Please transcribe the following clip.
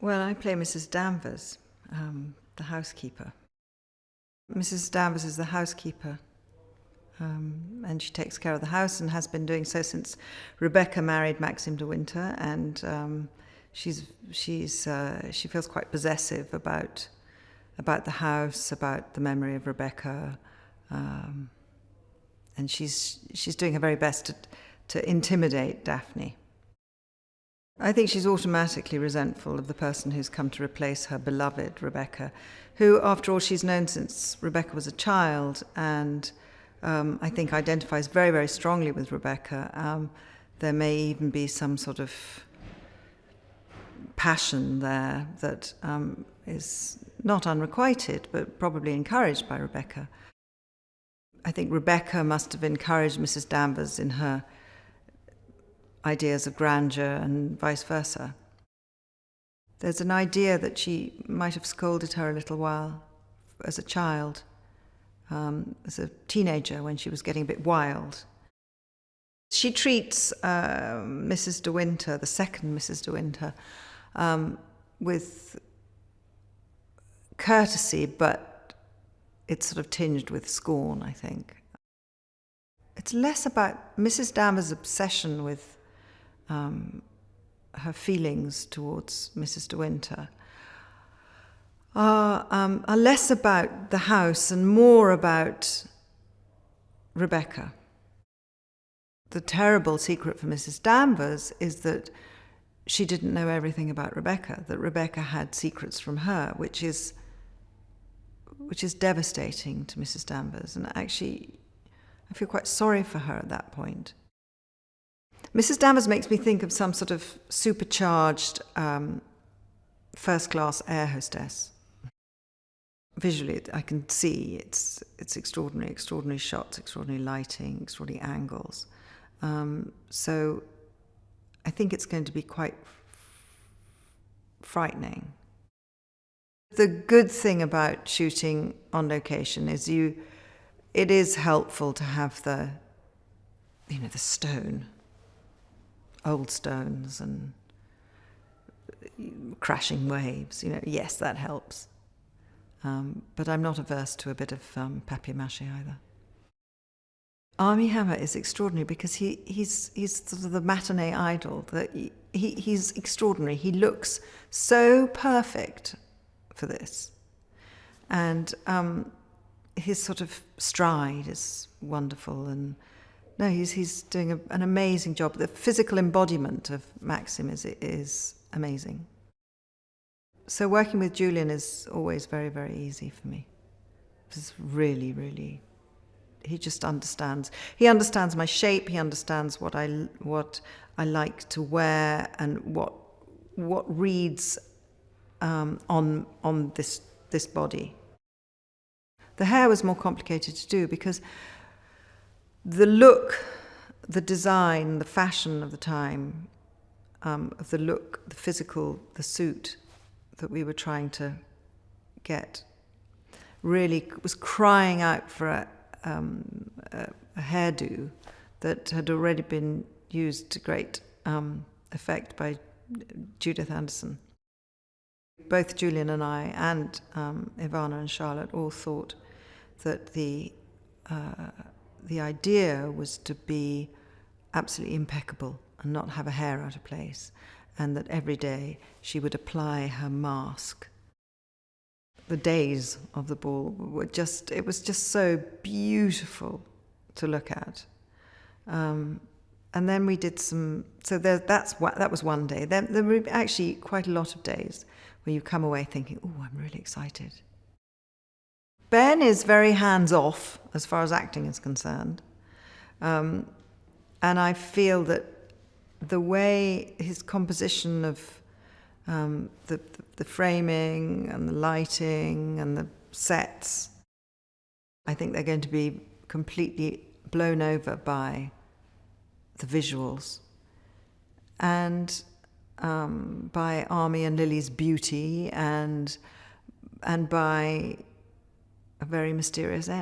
Well, I play Mrs. Danvers, the housekeeper. Mrs. Danvers is the housekeeper, and she takes care of the house and has been doing so since Rebecca married Maxim de Winter, and she feels quite possessive about the house, about the memory of Rebecca, and she's doing her very best to intimidate Daphne. I think she's automatically resentful of the person who's come to replace her beloved Rebecca, who, after all, she's known since Rebecca was a child, and I think identifies very, very strongly with Rebecca. There may even be some sort of passion there that is not unrequited, but probably encouraged by Rebecca. I think Rebecca must have encouraged Mrs. Danvers in her ideas of grandeur and vice versa. There's an idea that she might have scolded her a little while as a child, as a teenager when she was getting a bit wild. She treats Mrs. de Winter, the second Mrs. de Winter, with courtesy, but it's sort of tinged with scorn, I think. It's less about Mrs. Danvers' obsession with her feelings towards Mrs. de Winter are less about the house and more about Rebecca. The terrible secret for Mrs. Danvers is that she didn't know everything about Rebecca, that Rebecca had secrets from her, which is devastating to Mrs. Danvers. And actually, I feel quite sorry for her at that point. Mrs. Danvers makes me think of some sort of supercharged first-class air hostess. Visually, I can see it's extraordinary shots, extraordinary lighting, extraordinary angles. So I think it's going to be quite frightening. The good thing about shooting on location is it is helpful to have the stone, old stones and crashing waves. Yes, that helps. But I'm not averse to a bit of papier-mâché either. Armie Hammer is extraordinary because he's sort of the matinee idol. He's extraordinary. He looks so perfect for this. And his sort of stride is wonderful. And no, he's doing an amazing job. The physical embodiment of Maxim is amazing. So working with Julian is always very, very easy for me. It's really, really, he just understands. He understands my shape. He understands what I like to wear and what reads on this body. The hair was more complicated to do because the look, the design, the fashion of the time, of the look, the physical, the suit that we were trying to get really was crying out for a hairdo that had already been used to great effect by Judith Anderson. Both Julian and I and Ivana and Charlotte all thought that the idea was to be absolutely impeccable and not have a hair out of place, and that every day she would apply her mask. The days of the ball it was just so beautiful to look at. And then we did that was one day. Then there were actually quite a lot of days where you come away thinking, oh, I'm really excited. Ben is very hands-off as far as acting is concerned. And I feel that the way his composition of the framing and the lighting and the sets, I think they're going to be completely blown over by the visuals and by Armie and Lily's beauty and by a very mysterious end.